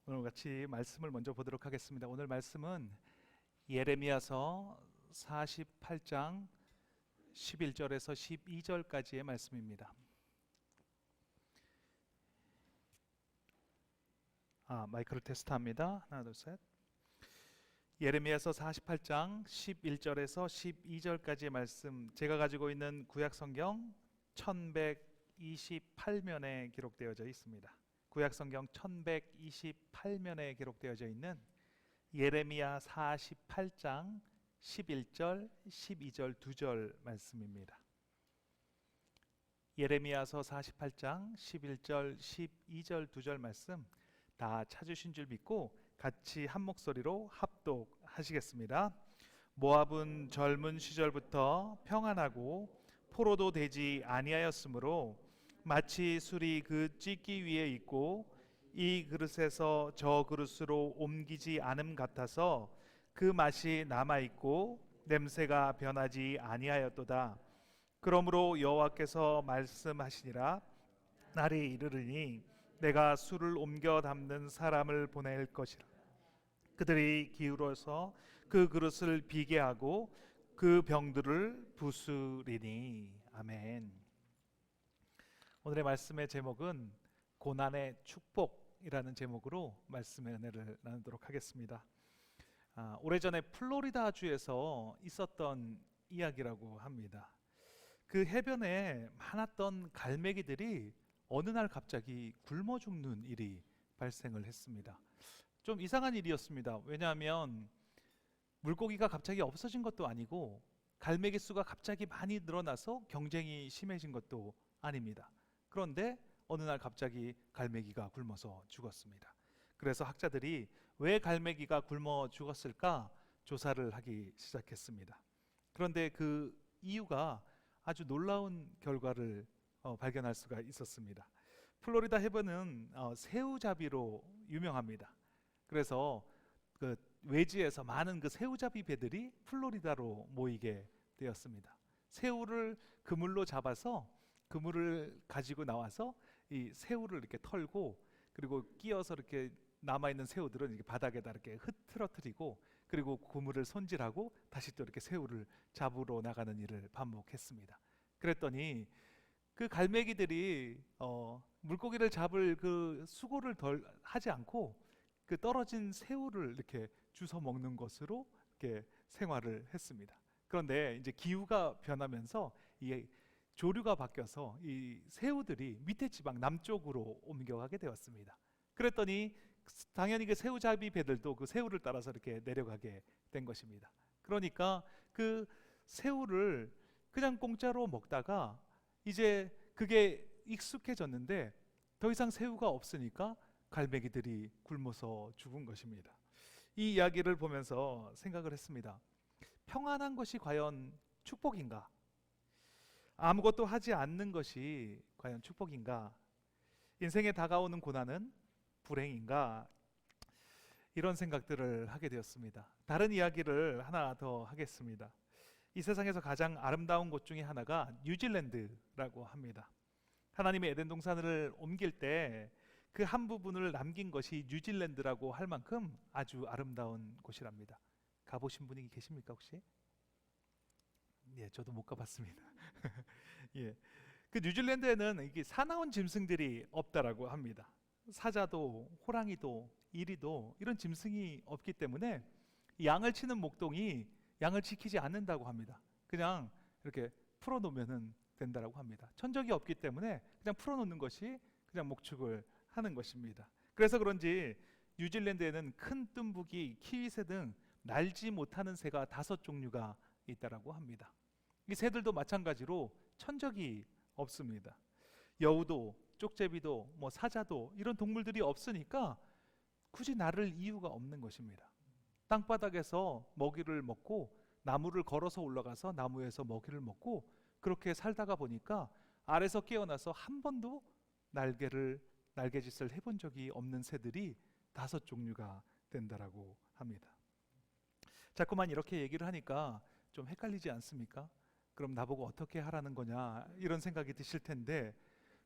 오늘 같이 말씀을 먼저 보도록 하겠습니다. 오늘 말씀은 예레미야서 48장 11절에서 12절까지의 말씀입니다. 마이크를 테스트합니다. 하나, 둘, 셋. 예레미야서 48장 11절에서 12절까지의 말씀, 제가 가지고 있는 구약성경 1128면에 기록되어져 있습니다. 구약성경 1128면에 기록되어져 있는 예레미야 48장 11절, 12절 두 절 말씀입니다. 예레미야서 48장 11절, 12절 두 절 말씀 다 찾으신 줄 믿고 같이 한 목소리로 합독하시겠습니다. 모압은 젊은 시절부터 평안하고 포로도 되지 아니하였으므로 마치 술이 그 찢기 위에 있고 이 그릇에서 저 그릇으로 옮기지 않음 같아서 그 맛이 남아있고 냄새가 변하지 아니하였도다. 그러므로 여호와께서 말씀하시니라. 날이 이르르니 내가 술을 옮겨 담는 사람을 보낼 것이라. 그들이 기울어서 그 그릇을 비게 하고 그 병들을 부수리니. 아멘. 오늘의 말씀의 제목은 고난의 축복이라는 제목으로 말씀의 은혜를 나누도록 하겠습니다. 오래전에 플로리다주에서 있었던 이야기라고 합니다. 그 해변에 많았던 갈매기들이 어느 날 갑자기 굶어 죽는 일이 발생을 했습니다. 좀 이상한 일이었습니다. 왜냐하면 물고기가 갑자기 없어진 것도 아니고 갈매기 수가 갑자기 많이 늘어나서 경쟁이 심해진 것도 아닙니다. 그런데 어느 날 갑자기 갈매기가 굶어서 죽었습니다. 그래서 학자들이 왜 갈매기가 굶어 죽었을까 조사를 하기 시작했습니다. 그런데 그 이유가 아주 놀라운 결과를 발견할 수가 있었습니다. 플로리다 해변은 새우잡이로 유명합니다. 그래서 그 외지에서 많은 그 새우잡이 배들이 플로리다로 모이게 되었습니다. 새우를 그물로 잡아서 그물을 가지고 나와서 이 새우를 이렇게 털고 그리고 끼어서 이렇게 남아있는 새우들은 이렇게 바닥에다 이렇게 흐트러뜨리고 그리고 그물을 손질하고 다시 또 이렇게 새우를 잡으러 나가는 일을 반복했습니다. 그랬더니 그 갈매기들이 물고기를 잡을 그 수고를 덜 하지 않고 그 떨어진 새우를 이렇게 주워 먹는 것으로 이렇게 생활을 했습니다. 그런데 이제 기후가 변하면서 이 조류가 바뀌어서 이 새우들이 밑에 지방 남쪽으로 옮겨가게 되었습니다. 그랬더니 당연히 그 새우잡이 배들도 그 새우를 따라서 이렇게 내려가게 된 것입니다. 그러니까 그 새우를 그냥 공짜로 먹다가 이제 그게 익숙해졌는데 더 이상 새우가 없으니까 갈매기들이 굶어서 죽은 것입니다. 이 이야기를 보면서 생각을 했습니다. 평안한 것이 과연 축복인가? 아무것도 하지 않는 것이 과연 축복인가? 인생에 다가오는 고난은 불행인가? 이런 생각들을 하게 되었습니다. 다른 이야기를 하나 더 하겠습니다. 이 세상에서 가장 아름다운 곳 중에 하나가 뉴질랜드라고 합니다. 하나님의 에덴 동산을 옮길 때 그 한 부분을 남긴 것이 뉴질랜드라고 할 만큼 아주 아름다운 곳이랍니다. 가보신 분이 계십니까 혹시? 예, 저도 못 가봤습니다. 예, 그 뉴질랜드에는 이게 사나운 짐승들이 없다라고 합니다. 사자도, 호랑이도, 이리도 이런 짐승이 없기 때문에 양을 치는 목동이 양을 지키지 않는다고 합니다. 그냥 이렇게 풀어놓으면 된다라고 합니다. 천적이 없기 때문에 그냥 풀어놓는 것이 그냥 목축을 하는 것입니다. 그래서 그런지 뉴질랜드에는 큰 뜸부기, 키위새 등 날지 못하는 새가 5종류가 있다라고 합니다. 이 새들도 마찬가지로 천적이 없습니다. 여우도, 쪽제비도, 사자도 이런 동물들이 없으니까 굳이 나를 이유가 없는 것입니다. 땅바닥에서 먹이를 먹고 나무를 걸어서 올라가서 나무에서 먹이를 먹고 그렇게 살다가 보니까 알에서 깨어나서 한 번도 날개짓을 해본 적이 없는 새들이 5종류가 된다라고 합니다. 자꾸만 이렇게 얘기를 하니까 좀 헷갈리지 않습니까? 그럼 나보고 어떻게 하라는 거냐 이런 생각이 드실 텐데,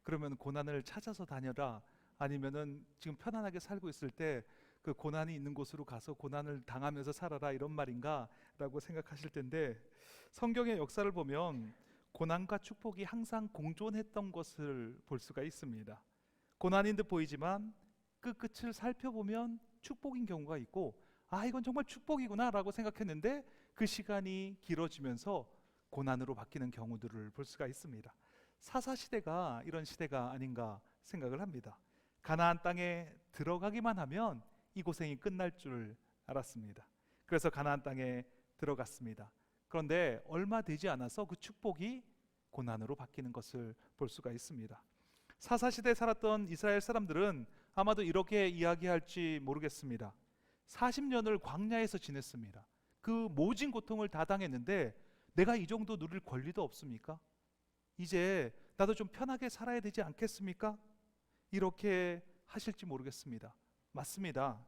그러면 고난을 찾아서 다녀라, 아니면은 지금 편안하게 살고 있을 때 그 고난이 있는 곳으로 가서 고난을 당하면서 살아라 이런 말인가 라고 생각하실 텐데, 성경의 역사를 보면 고난과 축복이 항상 공존했던 것을 볼 수가 있습니다. 고난인 듯 보이지만 그 끝을 살펴보면 축복인 경우가 있고, 아 이건 정말 축복이구나 라고 생각했는데 그 시간이 길어지면서 고난으로 바뀌는 경우들을 볼 수가 있습니다. 사사시대가 이런 시대가 아닌가 생각을 합니다. 가나안 땅에 들어가기만 하면 이 고생이 끝날 줄 알았습니다. 그래서 가나안 땅에 들어갔습니다. 그런데 얼마 되지 않아서 그 축복이 고난으로 바뀌는 것을 볼 수가 있습니다. 사사시대에 살았던 이스라엘 사람들은 아마도 이렇게 이야기할지 모르겠습니다. 40년을 광야에서 지냈습니다. 그 모진 고통을 다 당했는데 내가 이 정도 누릴 권리도 없습니까? 이제 나도 좀 편하게 살아야 되지 않겠습니까? 이렇게 하실지 모르겠습니다. 맞습니다.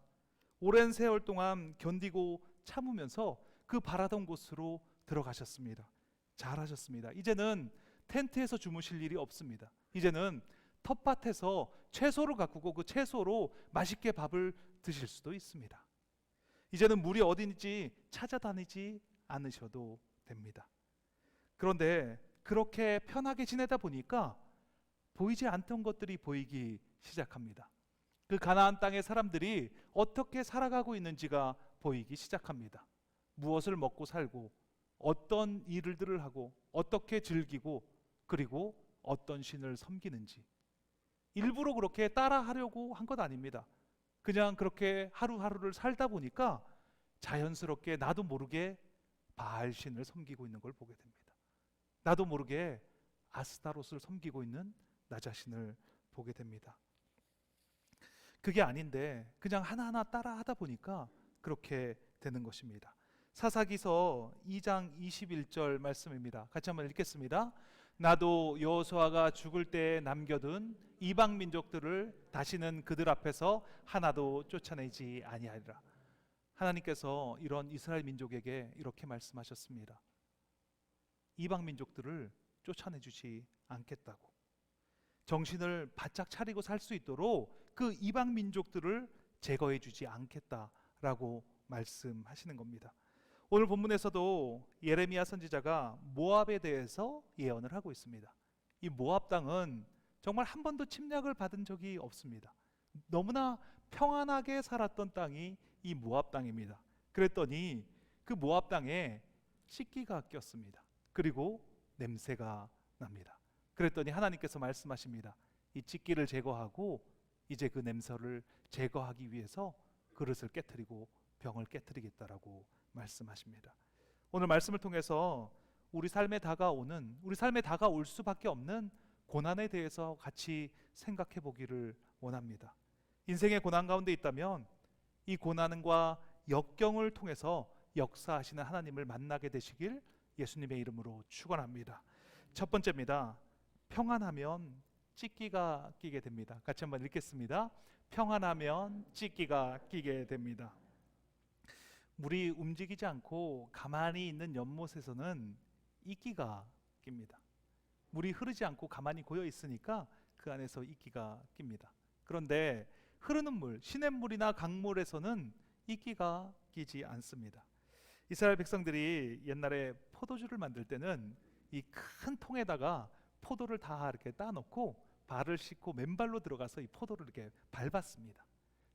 오랜 세월 동안 견디고 참으면서 그 바라던 곳으로 들어가셨습니다. 잘하셨습니다. 이제는 텐트에서 주무실 일이 없습니다. 이제는 텃밭에서 채소를 가꾸고 그 채소로 맛있게 밥을 드실 수도 있습니다. 이제는 물이 어딘지 찾아다니지 않으셔도 됩니다. 그런데 그렇게 편하게 지내다 보니까 보이지 않던 것들이 보이기 시작합니다. 그 가나안 땅의 사람들이 어떻게 살아가고 있는지가 보이기 시작합니다. 무엇을 먹고 살고, 어떤 일들을 하고, 어떻게 즐기고, 그리고 어떤 신을 섬기는지. 일부러 그렇게 따라하려고 한 것 아닙니다. 그냥 그렇게 하루하루를 살다 보니까 자연스럽게 나도 모르게 바알 신을 섬기고 있는 걸 보게 됩니다. 나도 모르게 아스타롯을 섬기고 있는 나 자신을 보게 됩니다. 그게 아닌데 그냥 하나하나 따라 하다 보니까 그렇게 되는 것입니다. 사사기서 2장 21절 말씀입니다. 같이 한번 읽겠습니다. 나도 여호수아가 죽을 때 남겨둔 이방 민족들을 다시는 그들 앞에서 하나도 쫓아내지 아니하리라. 하나님께서 이런 이스라엘 민족에게 이렇게 말씀하셨습니다. 이방 민족들을 쫓아내주지 않겠다고. 정신을 바짝 차리고 살 수 있도록 그 이방 민족들을 제거해 주지 않겠다라고 말씀하시는 겁니다. 오늘 본문에서도 예레미야 선지자가 모압에 대해서 예언을 하고 있습니다. 이 모압 땅은 정말 한 번도 침략을 받은 적이 없습니다. 너무나 평안하게 살았던 땅이 이 모압 땅입니다. 그랬더니 그 모압 땅에 찌끼가 꼈습니다. 그리고 냄새가 납니다. 그랬더니 하나님께서 말씀하십니다. 이 찌끼를 제거하고 이제 그 냄새를 제거하기 위해서 그릇을 깨트리고 병을 깨트리겠다라고 말씀하십니다. 오늘 말씀을 통해서 우리 삶에 다가올 수밖에 없는 고난에 대해서 같이 생각해 보기를 원합니다. 인생의 고난 가운데 있다면 이 고난과 역경을 통해서 역사하시는 하나님을 만나게 되시길 예수님의 이름으로 축원합니다. 첫 번째입니다. 평안하면 찌끼가 끼게 됩니다. 같이 한번 읽겠습니다. 평안하면 찌끼가 끼게 됩니다. 물이 움직이지 않고 가만히 있는 연못에서는 이끼가 낍니다. 물이 흐르지 않고 가만히 고여 있으니까 그 안에서 이끼가 낍니다. 그런데 흐르는 물, 시냇물이나 강물에서는 이끼가 끼지 않습니다. 이스라엘 백성들이 옛날에 포도주를 만들 때는 이 큰 통에다가 포도를 다 이렇게 따놓고 발을 씻고 맨발로 들어가서 이 포도를 이렇게 밟았습니다.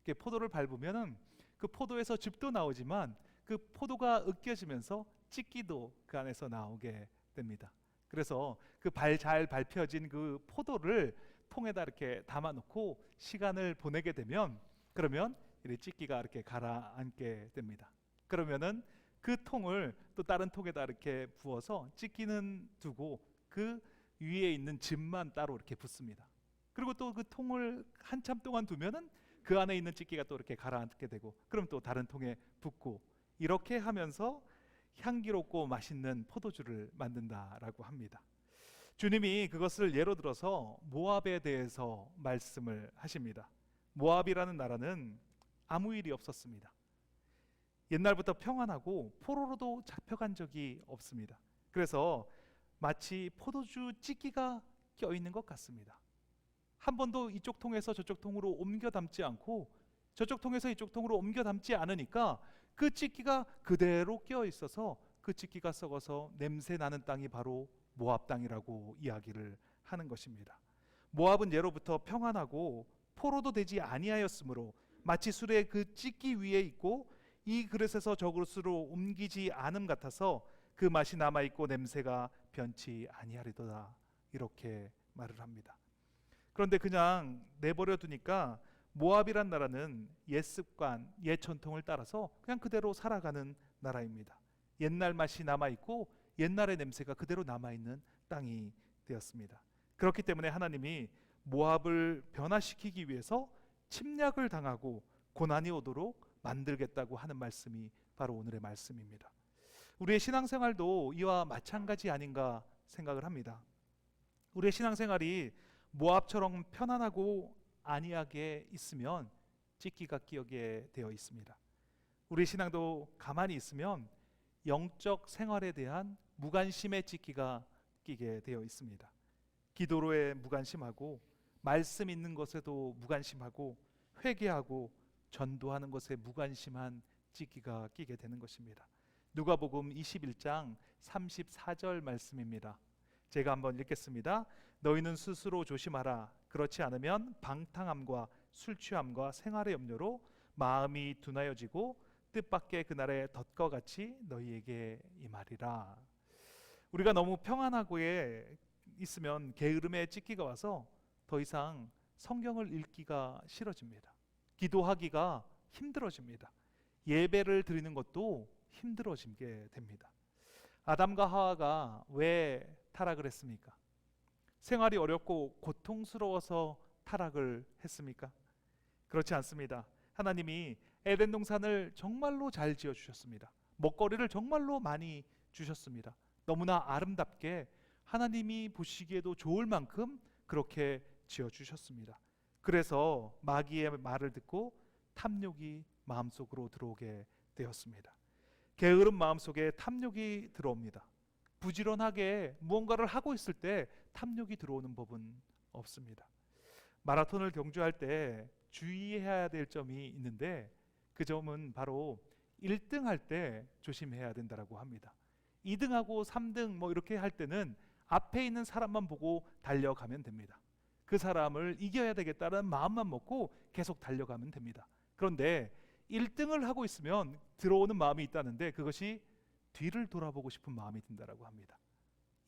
이렇게 포도를 밟으면은 그 포도에서 즙도 나오지만 그 포도가 으깨지면서 찌끼도 그 안에서 나오게 됩니다. 그래서 그 잘 밟혀진 그 포도를 통에다 이렇게 담아놓고 시간을 보내게 되면 그러면 이 찌끼가 이렇게 가라앉게 됩니다. 그러면은 그 통을 또 다른 통에다 이렇게 부어서 찌끼는 두고 그 위에 있는 즙만 따로 이렇게 붓습니다. 그리고 또 그 통을 한참 동안 두면은 그 안에 있는 찌끼가 또 이렇게 가라앉게 되고 그럼 또 다른 통에 붓고 이렇게 하면서 향기롭고 맛있는 포도주를 만든다라고 합니다. 주님이 그것을 예로 들어서 모압에 대해서 말씀을 하십니다. 모압이라는 나라는 아무 일이 없었습니다. 옛날부터 평안하고 포로로도 잡혀간 적이 없습니다. 그래서 마치 포도주 찌끼가 껴있는 것 같습니다. 한 번도 이쪽 통에서 저쪽 통으로 옮겨 담지 않고 저쪽 통에서 이쪽 통으로 옮겨 담지 않으니까 그 찢기가 그대로 끼어 있어서 그 찢기가 썩어서 냄새 나는 땅이 바로 모압 땅이라고 이야기를 하는 것입니다. 모압은 예로부터 평안하고 포로도 되지 아니하였으므로 마치 술의 그 찢기 위에 있고 이 그릇에서 저 그릇으로 옮기지 않음 같아서 그 맛이 남아있고 냄새가 변치 아니하리도다, 이렇게 말을 합니다. 그런데 그냥 내버려 두니까 모압이란 나라는 옛 습관, 옛 전통을 따라서 그냥 그대로 살아가는 나라입니다. 옛날 맛이 남아있고 옛날의 냄새가 그대로 남아있는 땅이 되었습니다. 그렇기 때문에 하나님이 모압을 변화시키기 위해서 침략을 당하고 고난이 오도록 만들겠다고 하는 말씀이 바로 오늘의 말씀입니다. 우리의 신앙생활도 이와 마찬가지 아닌가 생각을 합니다. 우리의 신앙생활이 모압처럼 편안하고 안이하게 있으면 찢기가 끼게 되어 있습니다. 우리 신앙도 가만히 있으면 영적 생활에 대한 무관심의 찢기가 끼게 되어 있습니다. 기도로에 무관심하고 말씀 있는 것에도 무관심하고 회개하고 전도하는 것에 무관심한 찢기가 끼게 되는 것입니다. 누가복음 21장 34절 말씀입니다. 제가 한번 읽겠습니다. 너희는 스스로 조심하라. 그렇지 않으면 방탕함과 술취함과 생활의 염려로 마음이 둔하여지고 뜻밖의 그날의 덫과 같이 너희에게 임하리라. 우리가 너무 평안하고에 있으면 게으름의 찢기가 와서 더 이상 성경을 읽기가 싫어집니다. 기도하기가 힘들어집니다. 예배를 드리는 것도 힘들어지게 됩니다. 아담과 하와가 왜 타락을 했습니까? 생활이 어렵고 고통스러워서 타락을 했습니까? 그렇지 않습니다. 하나님이 에덴 동산을 정말로 잘 지어 주셨습니다. 먹거리를 정말로 많이 주셨습니다. 너무나 아름답게 하나님이 보시기에도 좋을 만큼 그렇게 지어 주셨습니다. 그래서 마귀의 말을 듣고 탐욕이 마음속으로 들어오게 되었습니다. 게으른 마음속에 탐욕이 들어옵니다. 부지런하게 무언가를 하고 있을 때 탐욕이 들어오는 법은 없습니다. 마라톤을 경주할 때 주의해야 될 점이 있는데 그 점은 바로 1등 할 때 조심해야 된다고 합니다. 2등하고 3등 뭐 이렇게 할 때는 앞에 있는 사람만 보고 달려가면 됩니다. 그 사람을 이겨야 되겠다는 마음만 먹고 계속 달려가면 됩니다. 그런데 1등을 하고 있으면 들어오는 마음이 있다는데 그것이 뒤를 돌아보고 싶은 마음이 든다고 합니다.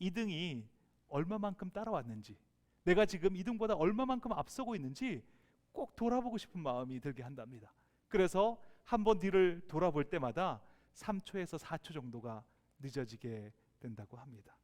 2등이 얼마만큼 따라왔는지, 내가 지금 2등보다 얼마만큼 앞서고 있는지 꼭 돌아보고 싶은 마음이 들게 한답니다. 그래서 한번 뒤를 돌아볼 때마다 3초에서 4초 정도가 늦어지게 된다고 합니다.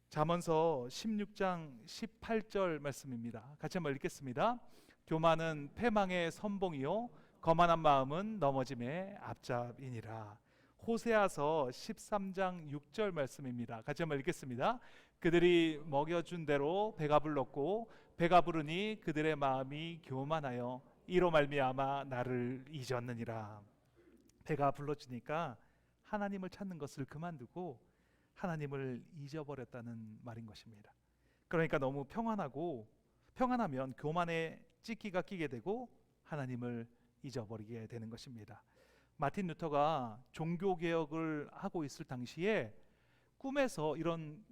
잠언서 16장 18절 말씀입니다. 같이 한번 읽겠습니다. 교만은 패망의 선봉이요 거만한 마음은 넘어짐의 앞잡이니라. 호세아서 13장 6절 말씀입니다. 같이 한번 읽겠습니다. 그들이 먹여준 대로 배가 불렀고 배가 부르니 그들의 마음이 교만하여 이로 말미암아 나를 잊었느니라. 배가 불러주니까 하나님을 찾는 것을 그만두고 하나님을 잊어버렸다는 말인 것입니다. 그러니까 너무 평안하면 교만에 찢기가 끼게 되고 하나님을 잊어버리게 되는 것입니다. 마틴 루터가 종교개혁을 하고 있을 당시에 꿈에서 이런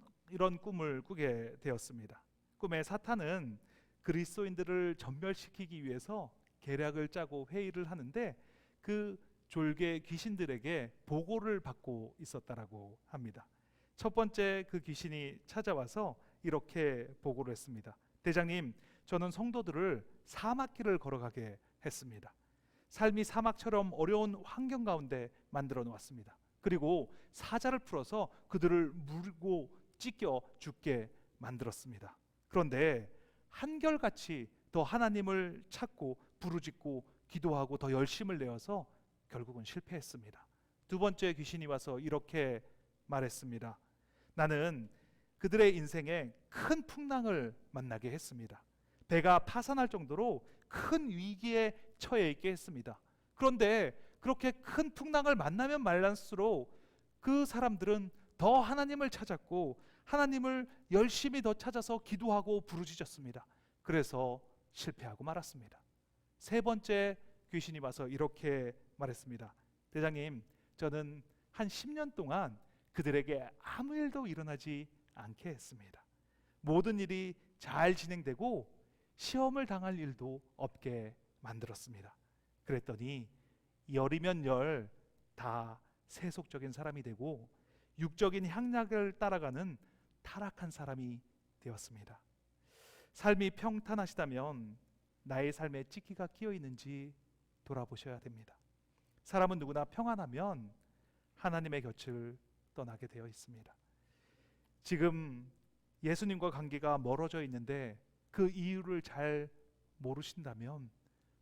꿈을 꾸게 되었습니다. 꿈에 사탄은 그리스도인들을 전멸시키기 위해서 계략을 짜고 회의를 하는데 그 졸개 귀신들에게 보고를 받고 있었다라고 합니다. 첫 번째 그 귀신이 찾아와서 이렇게 보고를 했습니다. 대장님, 저는 성도들을 사막길을 걸어가게 했습니다. 삶이 사막처럼 어려운 환경 가운데 만들어 놓았습니다. 그리고 사자를 풀어서 그들을 물고 찢겨 죽게 만들었습니다. 그런데 한결같이 더 하나님을 찾고 부르짖고 기도하고 더 열심을 내어서 결국은 실패했습니다. 두 번째 귀신이 와서 이렇게 말했습니다. 나는 그들의 인생에 큰 풍랑을 만나게 했습니다. 배가 파산할 정도로 큰 위기에 처해 있게 했습니다. 그런데 그렇게 큰 풍랑을 만나면 말할수록 그 사람들은 더 하나님을 찾았고 하나님을 열심히 더 찾아서 기도하고 부르짖었습니다. 그래서 실패하고 말았습니다. 세 번째 귀신이 와서 이렇게 말했습니다. 대장님, 저는 한 10년 동안 그들에게 아무 일도 일어나지 않게 했습니다. 모든 일이 잘 진행되고 시험을 당할 일도 없게 만들었습니다. 그랬더니 열이면 열 다 세속적인 사람이 되고 육적인 향락을 따라가는 타락한 사람이 되었습니다. 삶이 평탄하시다면 나의 삶에 찌기가 끼어 있는지 돌아보셔야 됩니다. 사람은 누구나 평안하면 하나님의 곁을 떠나게 되어 있습니다. 지금 예수님과 관계가 멀어져 있는데 그 이유를 잘 모르신다면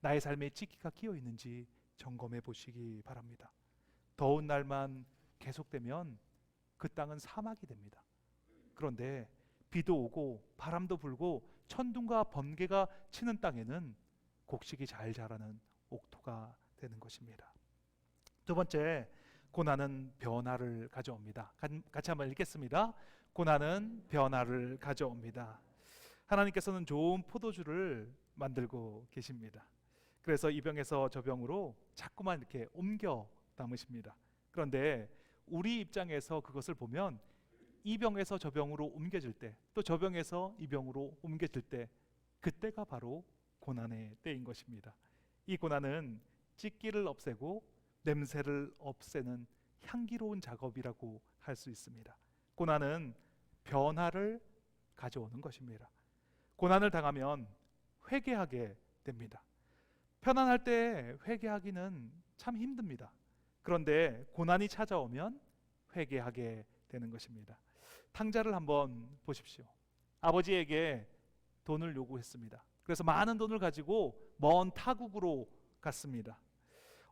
나의 삶에 찌기가 끼어 있는지 점검해 보시기 바랍니다. 더운 날만 계속되면 그 땅은 사막이 됩니다. 그런데 비도 오고 바람도 불고 천둥과 번개가 치는 땅에는 곡식이 잘 자라는 옥토가 되는 것입니다. 두 번째, 고난은 변화를 가져옵니다. 같이 한번 읽겠습니다. 고난은 변화를 가져옵니다. 하나님께서는 좋은 포도주를 만들고 계십니다. 그래서 이 병에서 저 병으로 자꾸만 이렇게 옮겨 담으십니다. 그런데 우리 입장에서 그것을 보면 이 병에서 저 병으로 옮겨질 때, 또 저 병에서 이 병으로 옮겨질 때, 그때가 바로 고난의 때인 것입니다. 이 고난은 찢기를 없애고 냄새를 없애는 향기로운 작업이라고 할 수 있습니다. 고난은 변화를 가져오는 것입니다. 고난을 당하면 회개하게 됩니다. 편안할 때 회개하기는 참 힘듭니다. 그런데 고난이 찾아오면 회개하게 되는 것입니다. 탕자를 한번 보십시오. 아버지에게 돈을 요구했습니다. 그래서 많은 돈을 가지고 먼 타국으로 갔습니다.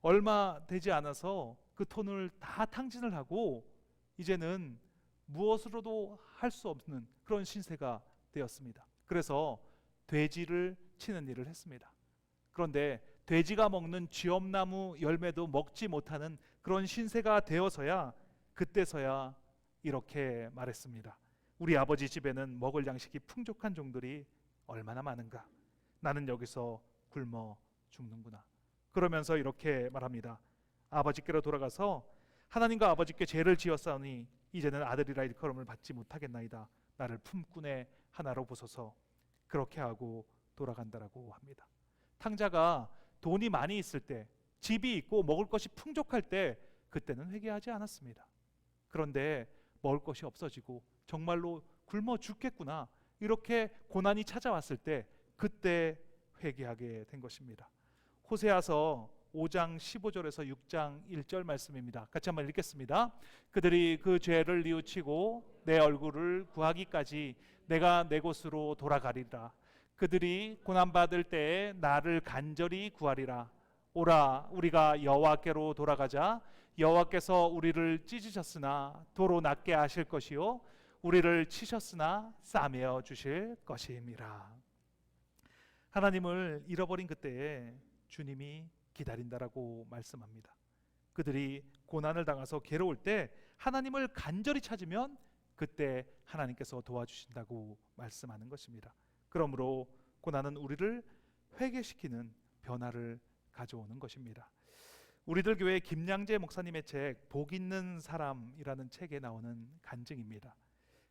얼마 되지 않아서 그 돈을 다 탕진을 하고 이제는 무엇으로도 할 수 없는 그런 신세가 되었습니다. 그래서 돼지를 치는 일을 했습니다. 그런데 돼지가 먹는 쥐엄나무 열매도 먹지 못하는 그런 신세가 되어서야 그때서야 이렇게 말했습니다. 우리 아버지 집에는 먹을 양식이 풍족한 종들이 얼마나 많은가. 나는 여기서 굶어 죽는구나. 그러면서 이렇게 말합니다. 아버지께로 돌아가서 하나님과 아버지께 죄를 지었사오니 이제는 아들이라 일컬음을 받지 못하겠나이다. 나를 품꾼의 하나로 보소서. 그렇게 하고 돌아간다라고 합니다. 탕자가 돈이 많이 있을 때, 집이 있고 먹을 것이 풍족할 때 그때는 회개하지 않았습니다. 그런데 먹을 것이 없어지고 정말로 굶어 죽겠구나 이렇게 고난이 찾아왔을 때 그때 회개하게 된 것입니다. 호세아서 5장 15절에서 6장 1절 말씀입니다. 같이 한번 읽겠습니다. 그들이 그 죄를 뉘우치고 내 얼굴을 구하기까지 내가 내 곳으로 돌아가리라. 그들이 고난받을 때에 나를 간절히 구하리라. 오라, 우리가 여호와께로 돌아가자. 여호와께서 우리를 찢으셨으나 도로 낫게 하실 것이요 우리를 치셨으나 싸매어 주실 것임이라. 하나님을 잃어버린 그때에 주님이 기다린다라고 말씀합니다. 그들이 고난을 당해서 괴로울 때 하나님을 간절히 찾으면 그때 하나님께서 도와주신다고 말씀하는 것입니다. 그러므로 고난은 우리를 회개시키는 변화를 가져오는 것입니다. 우리들 교회 김양재 목사님의 책 복 있는 사람이라는 책에 나오는 간증입니다.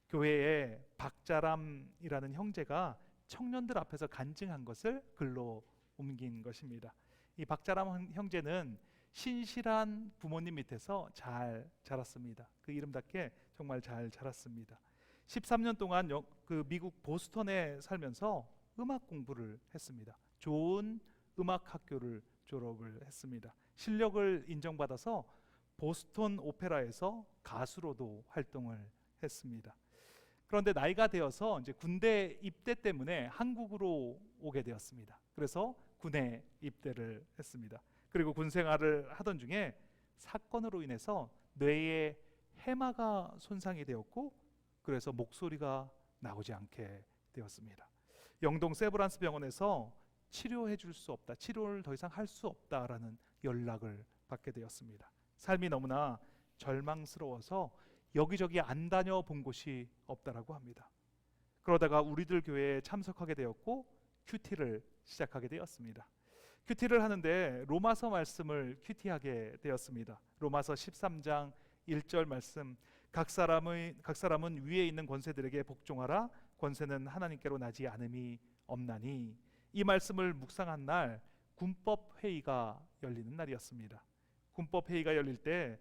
교회에 박자람이라는 형제가 청년들 앞에서 간증한 것을 글로 옮긴 것입니다. 이 박자람 형제는 신실한 부모님 밑에서 잘 자랐습니다. 그 이름답게 정말 잘 자랐습니다. 13년 동안 그 미국 보스턴에 살면서 음악 공부를 했습니다. 좋은 음악 학교를 졸업을 했습니다. 실력을 인정받아서 보스턴 오페라에서 가수로도 활동을 했습니다. 그런데 나이가 되어서 이제 군대 입대 때문에 한국으로 오게 되었습니다. 그래서 군에 입대를 했습니다. 그리고 군 생활을 하던 중에 사건으로 인해서 뇌에 해마가 손상이 되었고 그래서 목소리가 나오지 않게 되었습니다. 영동 세브란스 병원에서 치료해 줄 수 없다, 치료를 더 이상 할 수 없다라는 연락을 받게 되었습니다. 삶이 너무나 절망스러워서 여기저기 안 다녀본 곳이 없다라고 합니다. 그러다가 우리들 교회에 참석하게 되었고 큐티를 시작하게 되었습니다. 큐티를 하는데 로마서 말씀을 큐티하게 되었습니다. 로마서 13장 1절 말씀, 각 사람은 위에 있는 권세들에게 복종하라. 권세는 하나님께로 나지 않음이 없나니. 이 말씀을 묵상한 날 군법 회의가 열리는 날이었습니다. 군법 회의가 열릴 때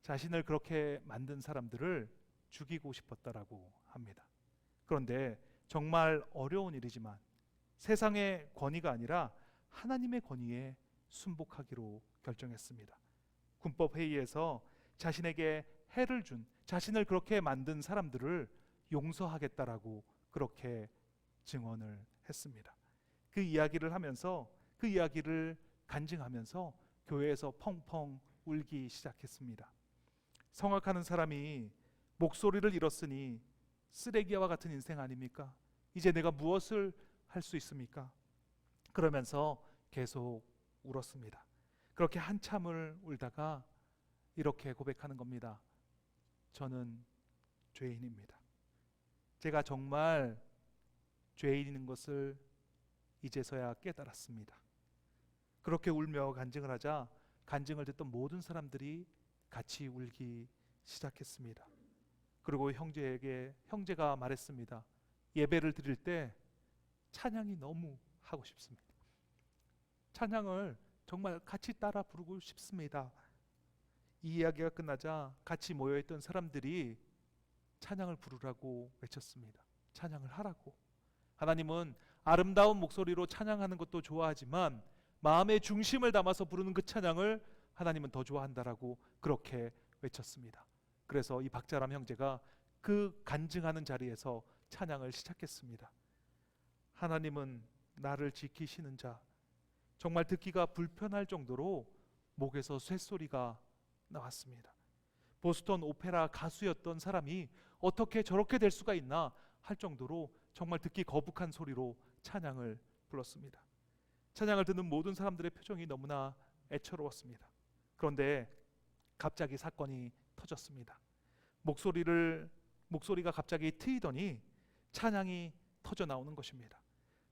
자신을 그렇게 만든 사람들을 죽이고 싶었다라고 합니다. 그런데 정말 어려운 일이지만 세상의 권위가 아니라 하나님의 권위에 순복하기로 결정했습니다. 군법 회의에서 자신에게 해를 준, 자신을 그렇게 만든 사람들을 용서하겠다라고 그렇게 증언을 했습니다. 그 이야기를 하면서, 그 이야기를 간증하면서 교회에서 펑펑 울기 시작했습니다. 성악하는 사람이 목소리를 잃었으니 쓰레기와 같은 인생 아닙니까? 이제 내가 무엇을 할 수 있습니까? 그러면서 계속 울었습니다. 그렇게 한참을 울다가 이렇게 고백하는 겁니다. 저는 죄인입니다. 제가 정말 죄인인 것을 이제서야 깨달았습니다. 그렇게 울며 간증을 하자 간증을 듣던 모든 사람들이 같이 울기 시작했습니다. 그리고 형제가 말했습니다. 예배를 드릴 때 찬양이 너무 하고 싶습니다. 찬양을 정말 같이 따라 부르고 싶습니다. 이 이야기가 끝나자 같이 모여있던 사람들이 찬양을 부르라고 외쳤습니다. 찬양을 하라고. 하나님은 아름다운 목소리로 찬양하는 것도 좋아하지만 마음의 중심을 담아서 부르는 그 찬양을 하나님은 더 좋아한다라고 그렇게 외쳤습니다. 그래서 이 박자람 형제가 그 간증하는 자리에서 찬양을 시작했습니다. 하나님은 나를 지키시는 자. 정말 듣기가 불편할 정도로 목에서 쇳소리가 나왔습니다. 보스턴 오페라 가수였던 사람이 어떻게 저렇게 될 수가 있나 할 정도로 정말 듣기 거북한 소리로 찬양을 불렀습니다. 찬양을 듣는 모든 사람들의 표정이 너무나 애처로웠습니다. 그런데 갑자기 사건이 터졌습니다. 목소리가 갑자기 트이더니 찬양이 터져 나오는 것입니다.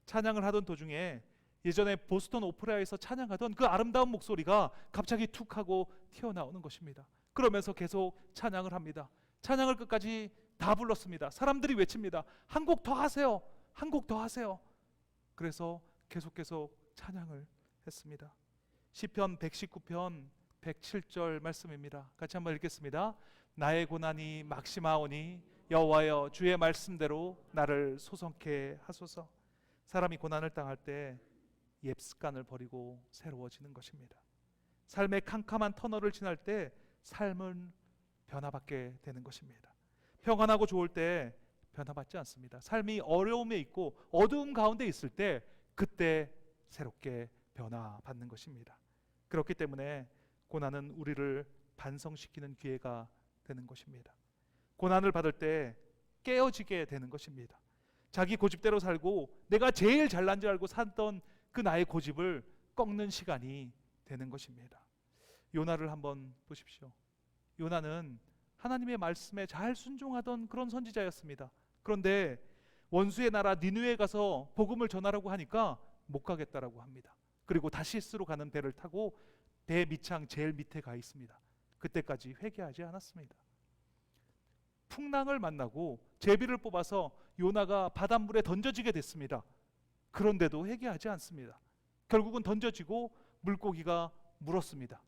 찬양을 하던 도중에 예전에 보스턴 오페라에서 찬양하던 그 아름다운 목소리가 갑자기 툭 하고 튀어나오는 것입니다. 그러면서 계속 찬양을 합니다. 찬양을 끝까지 다 불렀습니다. 사람들이 외칩니다. 한 곡 더 하세요. 한 곡 더 하세요. 그래서 계속 찬양을 했습니다. 시편 119편 107절 말씀입니다. 같이 한번 읽겠습니다. 나의 고난이 막심하오니 여호와여 주의 말씀대로 나를 소성케 하소서. 사람이 고난을 당할 때 옛 습관을 버리고 새로워지는 것입니다. 삶의 캄캄한 터널을 지날 때 삶은 변화받게 되는 것입니다. 평안하고 좋을 때 변화받지 않습니다. 삶이 어려움에 있고 어두움 가운데 있을 때 그때 새롭게 변화받는 것입니다. 그렇기 때문에 고난은 우리를 반성시키는 기회가 되는 것입니다. 고난을 받을 때 깨어지게 되는 것입니다. 자기 고집대로 살고 내가 제일 잘난 줄 알고 살던 그 나의 고집을 꺾는 시간이 되는 것입니다. 요나를 한번 보십시오. 요나는 하나님의 말씀에 잘 순종하던 그런 선지자였습니다. 그런데 원수의 나라 니느웨에 가서 복음을 전하라고 하니까 못 가겠다라고 합니다. 그리고 다시스로 가는 배를 타고 배 밑창 제일 밑에 가 있습니다. 그때까지 회개하지 않았습니다. 풍랑을 만나고 제비를 뽑아서 요나가 바닷물에 던져지게 됐습니다. 그런데도 회개하지 않습니다. 결국은 던져지고 물고기가 물었습니다.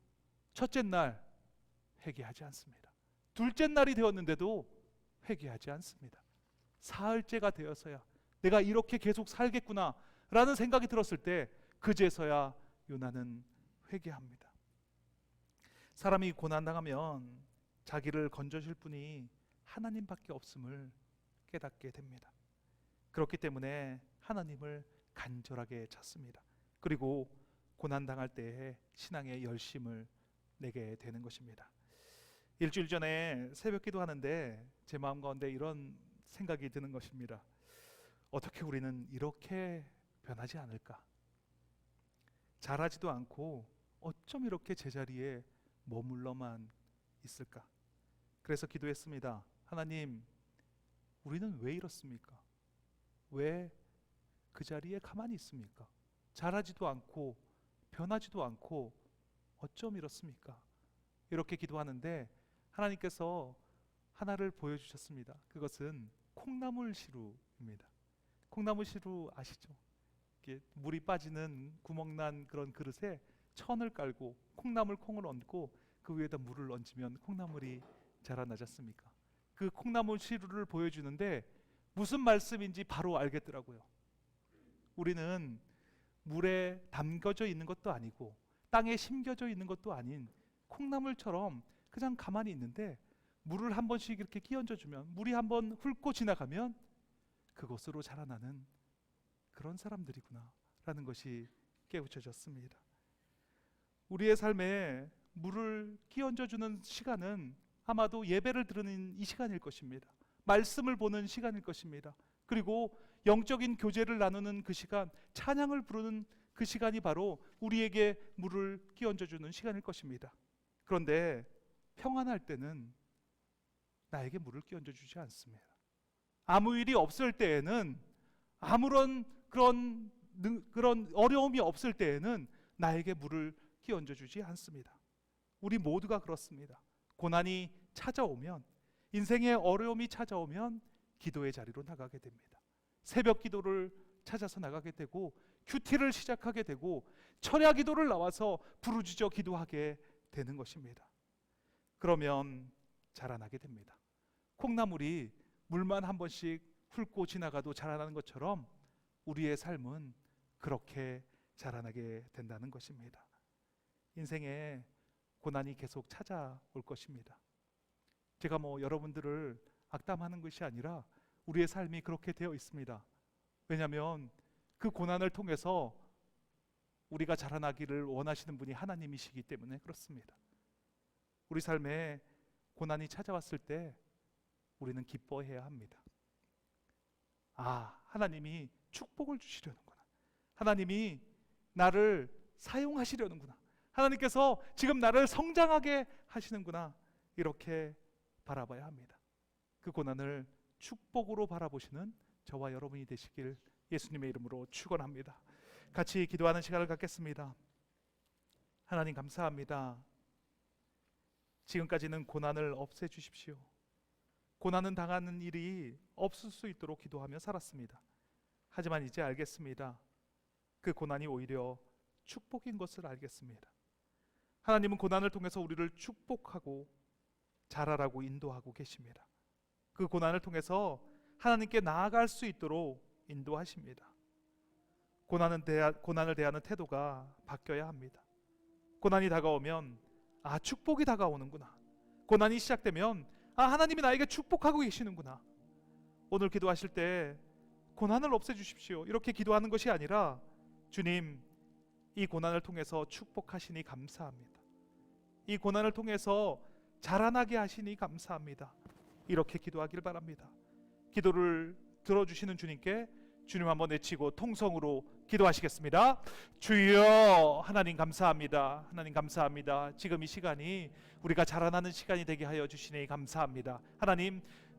첫째 날 회개하지 않습니다. 둘째 날이 되었는데도 회개하지 않습니다. 사흘째가 되어서야 내가 이렇게 계속 살겠구나 라는 생각이 들었을 때 그제서야 요나는 회개합니다. 사람이 고난당하면 자기를 건져줄 분이 하나님밖에 없음을 깨닫게 됩니다. 그렇기 때문에 하나님을 간절하게 찾습니다. 그리고 고난당할 때에 신앙의 열심을 내게 되는 것입니다. 일주일 전에 새벽기도 하는데 제 마음 가운데 이런 생각이 드는 것입니다. 어떻게 우리는 이렇게 변하지 않을까? 잘하지도 않고 어쩜 이렇게 제자리에 머물러만 있을까? 그래서 기도했습니다. 하나님, 우리는 왜 이렇습니까? 왜 그 자리에 가만히 있습니까? 자라지도 않고 변하지도 않고 어쩜 이렇습니까? 이렇게 기도하는데 하나님께서 하나를 보여주셨습니다. 그것은 콩나물 시루입니다. 콩나물 시루 아시죠? 이게 물이 빠지는 구멍난 그런 그릇에 천을 깔고 콩나물 콩을 얹고 그 위에다 물을 얹으면 콩나물이 자라나지 않습니까? 그 콩나물 시루를 보여주는데 무슨 말씀인지 바로 알겠더라고요. 우리는 물에 담겨져 있는 것도 아니고 땅에 심겨져 있는 것도 아닌 콩나물처럼 그냥 가만히 있는데 물을 한 번씩 이렇게 끼얹어 주면 물이 한번 훑고 지나가면 그곳으로 자라나는 그런 사람들이구나 라는 것이 깨우쳐졌습니다. 우리의 삶에 물을 끼얹어 주는 시간은 아마도 예배를 드리는 이 시간일 것입니다. 말씀을 보는 시간일 것입니다. 그리고 영적인 교제를 나누는 그 시간, 찬양을 부르는 그 시간이 바로 우리에게 물을 끼얹어 주는 시간일 것입니다. 그런데 평안할 때는 나에게 물을 끼얹어 주지 않습니다. 아무 일이 없을 때에는, 아무런 그런 어려움이 없을 때에는 나에게 물을 끼얹어 주지 않습니다. 우리 모두가 그렇습니다. 고난이 찾아오면, 인생의 어려움이 찾아오면 기도의 자리로 나가게 됩니다. 새벽 기도를 찾아서 나가게 되고 큐티를 시작하게 되고 철야 기도를 나와서 부르짖어 기도하게 되는 것입니다. 그러면 자라나게 됩니다. 콩나물이 물만 한 번씩 훑고 지나가도 자라나는 것처럼 우리의 삶은 그렇게 자라나게 된다는 것입니다. 인생에 고난이 계속 찾아올 것입니다. 제가 여러분들을 악담하는 것이 아니라 우리의 삶이 그렇게 되어 있습니다. 왜냐하면 그 고난을 통해서 우리가 자라나기를 원하시는 분이 하나님이시기 때문에 그렇습니다. 우리 삶에 고난이 찾아왔을 때 우리는 기뻐해야 합니다. 하나님이 축복을 주시려는구나. 하나님이 나를 사용하시려는구나. 하나님께서 지금 나를 성장하게 하시는구나. 이렇게 바라봐야 합니다. 그 고난을 축복으로 바라보시는 저와 여러분이 되시길 예수님의 이름으로 축원합니다. 같이 기도하는 시간을 갖겠습니다. 하나님 감사합니다. 지금까지는 고난을 없애주십시오. 고난은 당하는 일이 없을 수 있도록 기도하며 살았습니다. 하지만 이제 알겠습니다. 그 고난이 오히려 축복인 것을 알겠습니다. 하나님은 고난을 통해서 우리를 축복하고 자라라고 인도하고 계십니다. 그 고난을 통해서 하나님께 나아갈 수 있도록 인도하십니다. 고난을 대하는 태도가 바뀌어야 합니다. 고난이 다가오면 축복이 다가오는구나. 고난이 시작되면 하나님이 나에게 축복하고 계시는구나. 오늘 기도하실 때 고난을 없애주십시오 이렇게 기도하는 것이 아니라 주님, 이 고난을 통해서 축복하시니 감사합니다. 이 고난을 통해서 자라나게 하시니 감사합니다. 이렇게 기도하길 바랍니다. 기도를 들어주시는 주님께 주님 한번 외치고 통성으로 기도하시겠습니다. 주여, 하나님 감사합니다. 하나님 감사합니다. 지금 이 시간이 우리가 자라나는 시간이 되게 하여 주시니 감사합니다.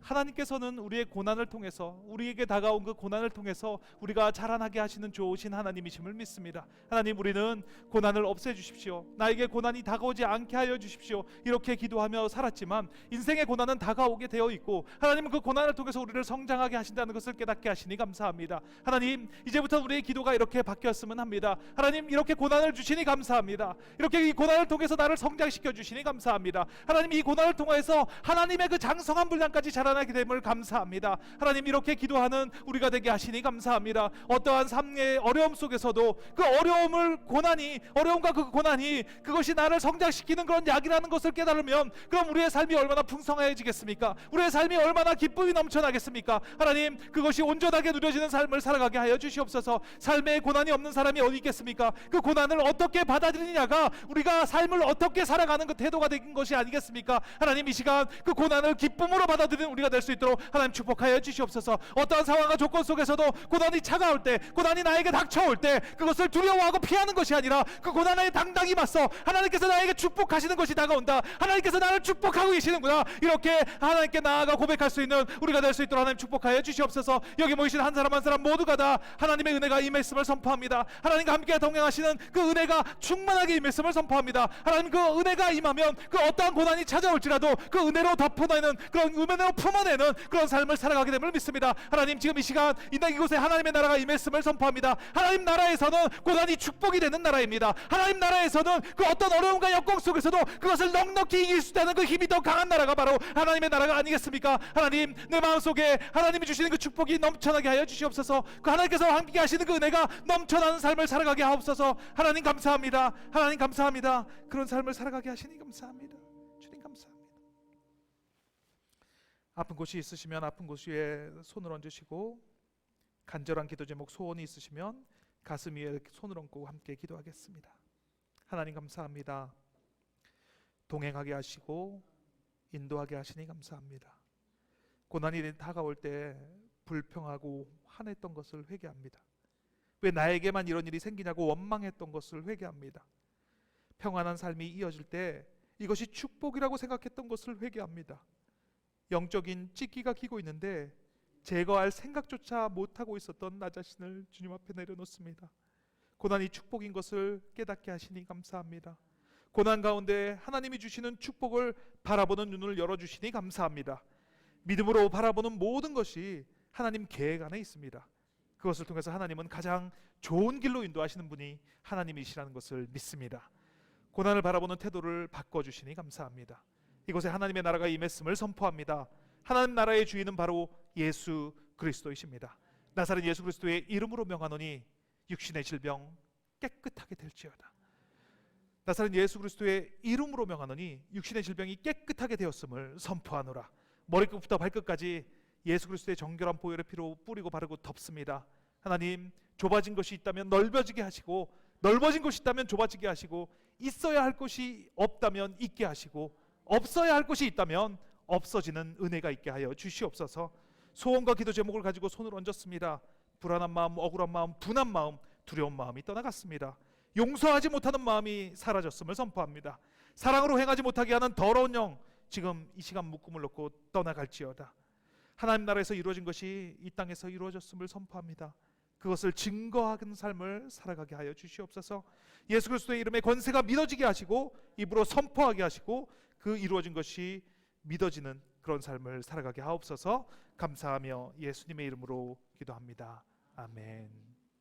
하나님께서는 우리의 고난을 통해서, 우리에게 다가온 그 고난을 통해서 우리가 자라나게 하시는 좋으신 하나님이심을 믿습니다. 하나님, 우리는 고난을 없애주십시오. 나에게 고난이 다가오지 않게 하여 주십시오. 이렇게 기도하며 살았지만 인생의 고난은 다가오게 되어 있고 하나님은 그 고난을 통해서 우리를 성장하게 하신다는 것을 깨닫게 하시니 감사합니다. 하나님, 이제부터 우리의 기도가 이렇게 바뀌었으면 합니다. 하나님, 이렇게 고난을 주시니 감사합니다. 이렇게 이 고난을 통해서 나를 성장시켜 주시니 감사합니다. 하나님, 이 고난을 통해서 하나님의 그 장성한 분량까지 자라나게 됨을 감사합니다. 하나님, 이렇게 기도하는 우리가 되게 하시니 감사합니다. 어떠한 삶의 어려움 속에서도 그 어려움과 그 고난이 그것이 나를 성장시키는 그런 약이라는 것을 깨달으면 그럼 우리의 삶이 얼마나 풍성해지겠습니까? 우리의 삶이 얼마나 기쁨이 넘쳐나겠습니까? 하나님, 그것이 온전하게 누려지는 삶을 살아가게 하여 주시옵소서. 삶에 고난이 없는 사람이 어디 있겠습니까? 그 고난을 어떻게 받아들이냐가 우리가 삶을 어떻게 살아가는 그 태도가 된 것이 아니겠습니까? 하나님, 이 시간 그 고난을 기쁨으로 받아들이는 우리가 될 수 있도록 하나님 축복하여 주시옵소서. 어떠한 상황과 조건 속에서도 고난이 차가울 때, 고난이 나에게 닥쳐올 때 그것을 두려워하고 피하는 것이 아니라 그 고난에 당당히 맞서 하나님께서 나에게 축복하시는 것이 다가온다, 하나님께서 나를 축복하고 계시는구나, 이렇게 하나님께 나아가 고백할 수 있는 우리가 될 수 있도록 하나님 축복하여 주시옵소서. 여기 모이신 한 사람 한 사람 모두가 다 하나님의 은혜가 임했음을 선포합니다. 하나님과 함께 동행하시는 그 은혜가 충만하게 임했음을 선포합니다. 하나님, 그 은혜가 임하면 그 어떠한 고난이 찾아올지라도 그 은혜로 덮어내는, 그런 은혜로 품어내는 그런 삶을 살아가게 됨을 믿습니다. 하나님, 지금 이 시간 이곳에 하나님의 나라가 임했음을 선포합니다. 하나님 나라에서는 고난이 축복이 되는 나라입니다. 하나님 나라에서는 그 어떤 어려움과 역경 속에서도 그것을 넉넉히 이길 수 있다는 그 힘이 더 강한 나라가 바로 하나님의 나라가 아니겠습니까? 하나님, 내 마음속에 하나님이 주시는 그 축복이 넘쳐나게 하여 주시옵소서. 그 하나님께서 함께 하시는 그 은혜가 넘쳐나는 삶을 살아가게 하옵소서. 하나님 감사합니다. 하나님 감사합니다. 그런 삶을 살아가게 하시니 감사합니다. 주님 감사합니다. 아픈 곳이 있으시면 아픈 곳 위에 손을 얹으시고, 간절한 기도 제목 소원이 있으시면 가슴 위에 손을 얹고 함께 기도하겠습니다. 하나님 감사합니다. 동행하게 하시고 인도하게 하시니 감사합니다. 고난이 다가올 때 불평하고 화냈던 것을 회개합니다. 왜 나에게만 이런 일이 생기냐고 원망했던 것을 회개합니다. 평안한 삶이 이어질 때 이것이 축복이라고 생각했던 것을 회개합니다. 영적인 찢기가 기고 있는데 제거할 생각조차 못하고 있었던 나 자신을 주님 앞에 내려놓습니다. 고난이 축복인 것을 깨닫게 하시니 감사합니다. 고난 가운데 하나님이 주시는 축복을 바라보는 눈을 열어주시니 감사합니다. 믿음으로 바라보는 모든 것이 하나님 계획 안에 있습니다. 그것을 통해서 하나님은 가장 좋은 길로 인도하시는 분이 하나님이시라는 것을 믿습니다. 고난을 바라보는 태도를 바꿔주시니 감사합니다. 이곳에 하나님의 나라가 임했음을 선포합니다. 하나님 나라의 주인은 바로 예수 그리스도이십니다. 나사렛 예수 그리스도의 이름으로 명하노니 육신의 질병 깨끗하게 될지어다. 나사렛 예수 그리스도의 이름으로 명하노니 육신의 질병이 깨끗하게 되었음을 선포하노라. 머리끝부터 발끝까지 예수 그리스도의 정결한 보혈의 피로 뿌리고 바르고 덮습니다. 하나님, 좁아진 것이 있다면 넓어지게 하시고, 넓어진 것이 있다면 좁아지게 하시고, 있어야 할 것이 없다면 있게 하시고, 없어야 할 것이 있다면 없어지는 은혜가 있게 하여 주시옵소서. 소원과 기도 제목을 가지고 손을 얹었습니다. 불안한 마음, 억울한 마음, 분한 마음, 두려운 마음이 떠나갔습니다. 용서하지 못하는 마음이 사라졌음을 선포합니다. 사랑으로 행하지 못하게 하는 더러운 영, 지금 이 시간 묶음을 놓고 떠나갈지어다. 하나님 나라에서 이루어진 것이 이 땅에서 이루어졌음을 선포합니다. 그것을 증거하는 삶을 살아가게 하여 주시옵소서. 예수 그리스도의 이름에 권세가 믿어지게 하시고 입으로 선포하게 하시고 그 이루어진 것이 믿어지는 그런 삶을 살아가게 하옵소서. 감사하며 예수님의 이름으로 기도합니다. 아멘.